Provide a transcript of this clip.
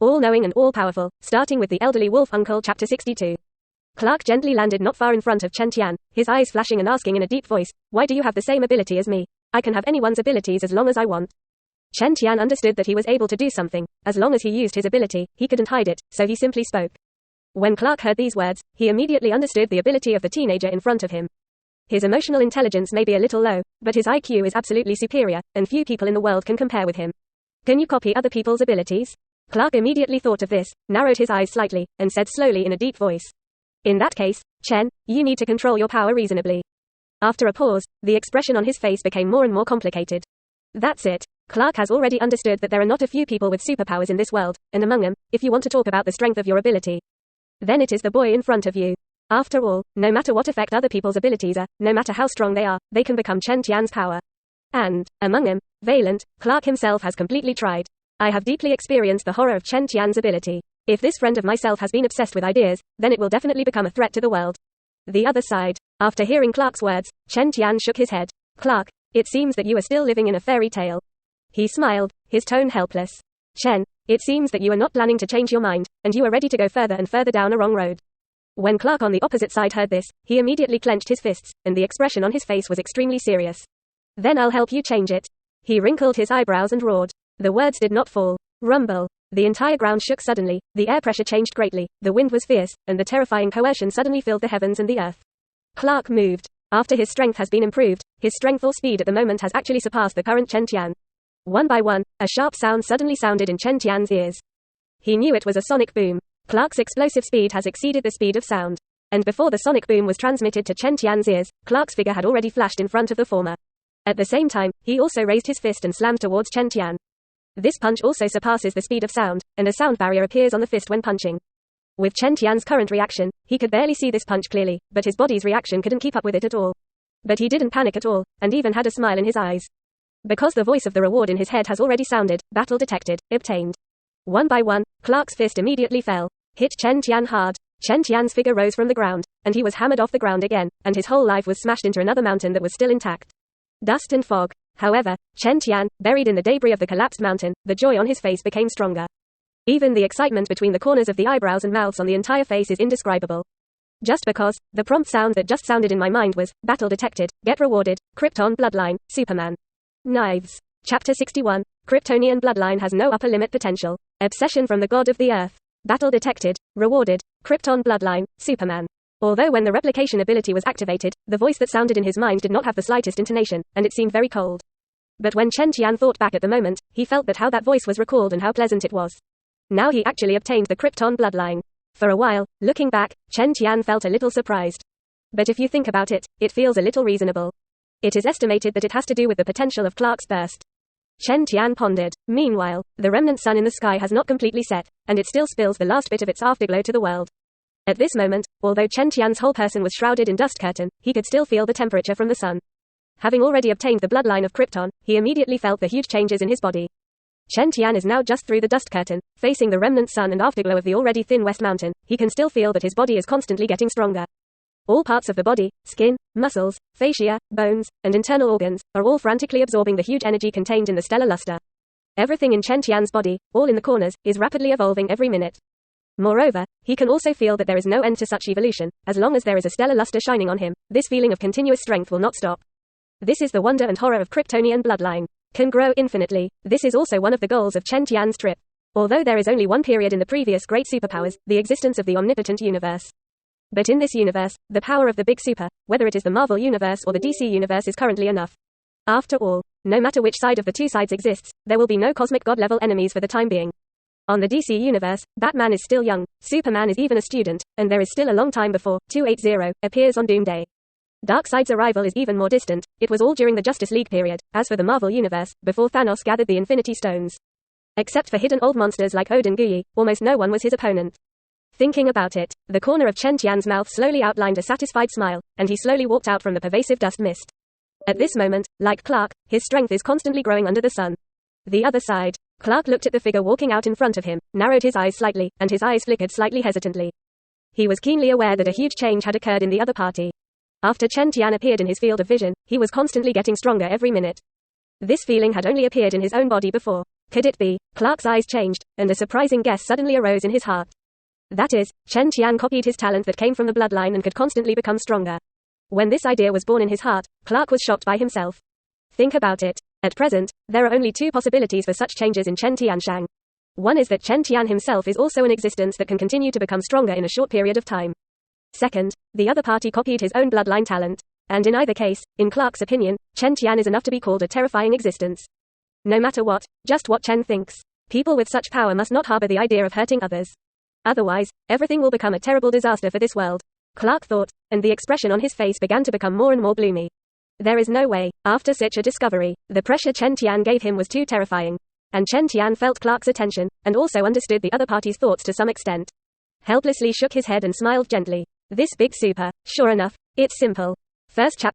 all-knowing and all-powerful, starting with the elderly wolf uncle. Chapter 62. Clark gently landed not far in front of Chen Tian, his eyes flashing and asking in a deep voice, "Why do you have the same ability as me? I can have anyone's abilities as long as I want." Chen Tian understood that he was able to do something. As long as he used his ability, he couldn't hide it, so he simply spoke. When Clark heard these words, he immediately understood the ability of the teenager in front of him. His emotional intelligence may be a little low, but his IQ is absolutely superior, and few people in the world can compare with him. Can you copy other people's abilities? Clark immediately thought of this, narrowed his eyes slightly, and said slowly in a deep voice. In that case, Chen, you need to control your power reasonably. After a pause, the expression on his face became more and more complicated. That's it. Clark has already understood that there are not a few people with superpowers in this world, and among them, if you want to talk about the strength of your ability, then it is the boy in front of you. After all, no matter what effect other people's abilities are, no matter how strong they are, they can become Chen Tian's power. And, among them, Valent, Clark himself has completely tried. I have deeply experienced the horror of Chen Tian's ability. If this friend of myself has been obsessed with ideas, then it will definitely become a threat to the world. The other side. After hearing Clark's words, Chen Tian shook his head. Clark, it seems that you are still living in a fairy tale. He smiled, his tone helpless. Chen, it seems that you are not planning to change your mind, and you are ready to go further and further down a wrong road. When Clark on the opposite side heard this, he immediately clenched his fists, and the expression on his face was extremely serious. Then I'll help you change it. He wrinkled his eyebrows and roared. The words did not fall. Rumble. The entire ground shook suddenly, the air pressure changed greatly, the wind was fierce, and the terrifying coercion suddenly filled the heavens and the earth. Clark moved. After his strength has been improved, his strength or speed at the moment has actually surpassed the current Chen Tian. One by one, a sharp sound suddenly sounded in Chen Tian's ears. He knew it was a sonic boom. Clark's explosive speed has exceeded the speed of sound. And before the sonic boom was transmitted to Chen Tian's ears, Clark's figure had already flashed in front of the former. At the same time, he also raised his fist and slammed towards Chen Tian. This punch also surpasses the speed of sound, and a sound barrier appears on the fist when punching. With Chen Tian's current reaction, he could barely see this punch clearly, but his body's reaction couldn't keep up with it at all. But he didn't panic at all, and even had a smile in his eyes. Because the voice of the reward in his head has already sounded, battle detected, obtained. One by one, Clark's fist immediately fell. Hit Chen Tian hard. Chen Tian's figure rose from the ground, and he was hammered off the ground again, and his whole life was smashed into another mountain that was still intact. Dust and fog. However, Chen Tian, buried in the debris of the collapsed mountain, the joy on his face became stronger. Even the excitement between the corners of the eyebrows and mouths on the entire face is indescribable. Just because, the prompt sound that just sounded in my mind was, battle detected, get rewarded, Krypton bloodline, Superman. Knives. Chapter 61. Kryptonian bloodline has no upper limit potential. Obsession from the god of the earth. Battle detected, rewarded, Krypton bloodline, Superman. Although when the replication ability was activated, the voice that sounded in his mind did not have the slightest intonation, and it seemed very cold. But when Chen Tian thought back at the moment, he felt that how that voice was recalled and how pleasant it was. Now he actually obtained the Krypton bloodline. For a while, looking back, Chen Tian felt a little surprised. But if you think about it, it feels a little reasonable. It is estimated that it has to do with the potential of Clark's burst. Chen Tian pondered. Meanwhile, the remnant sun in the sky has not completely set, and it still spills the last bit of its afterglow to the world. At this moment, although Chen Tian's whole person was shrouded in dust curtain, he could still feel the temperature from the sun. Having already obtained the bloodline of Krypton, he immediately felt the huge changes in his body. Chen Tian is now just through the dust curtain, facing the remnant sun and afterglow of the already thin West Mountain. He can still feel that his body is constantly getting stronger. All parts of the body, skin, muscles, fascia, bones, and internal organs, are all frantically absorbing the huge energy contained in the stellar luster. Everything in Chen Tian's body, all in the corners, is rapidly evolving every minute. Moreover, he can also feel that there is no end to such evolution. As long as there is a stellar luster shining on him, this feeling of continuous strength will not stop. This is the wonder and horror of Kryptonian bloodline. Can grow infinitely. This is also one of the goals of Chen Tian's trip. Although there is only one period in the previous great superpowers, the existence of the omnipotent universe. But in this universe, the power of the big super, whether it is the Marvel universe or the DC universe, is currently enough. After all, no matter which side of the two sides exists, there will be no cosmic god-level enemies for the time being. On the DC universe, Batman is still young, Superman is even a student, and there is still a long time before 280 appears on Doomsday. Darkseid's arrival is even more distant. It was all during the Justice League period. As for the Marvel universe, before Thanos gathered the Infinity Stones. Except for hidden old monsters like Odin Gui, almost no one was his opponent. Thinking about it, the corner of Chen Tian's mouth slowly outlined a satisfied smile, and he slowly walked out from the pervasive dust mist. At this moment, like Clark, his strength is constantly growing under the sun. The other side. Clark looked at the figure walking out in front of him, narrowed his eyes slightly, and his eyes flickered slightly hesitantly. He was keenly aware that a huge change had occurred in the other party. After Chen Tian appeared in his field of vision, he was constantly getting stronger every minute. This feeling had only appeared in his own body before. Could it be? Clark's eyes changed, and a surprising guess suddenly arose in his heart. That is, Chen Tian copied his talent that came from the bloodline and could constantly become stronger. When this idea was born in his heart, Clark was shocked by himself. Think about it. At present, there are only two possibilities for such changes in Chen Tianshang. One is that Chen Tian himself is also an existence that can continue to become stronger in a short period of time. Second, the other party copied his own bloodline talent. And in either case, in Clark's opinion, Chen Tian is enough to be called a terrifying existence. No matter what, just what Chen thinks. People with such power must not harbor the idea of hurting others. Otherwise, everything will become a terrible disaster for this world, Clark thought, and the expression on his face began to become more and more gloomy. There is no way, after such a discovery, the pressure Chen Tian gave him was too terrifying. And Chen Tian felt Clark's attention, and also understood the other party's thoughts to some extent. Helplessly shook his head and smiled gently. This big super, sure enough, it's simple. First chapter.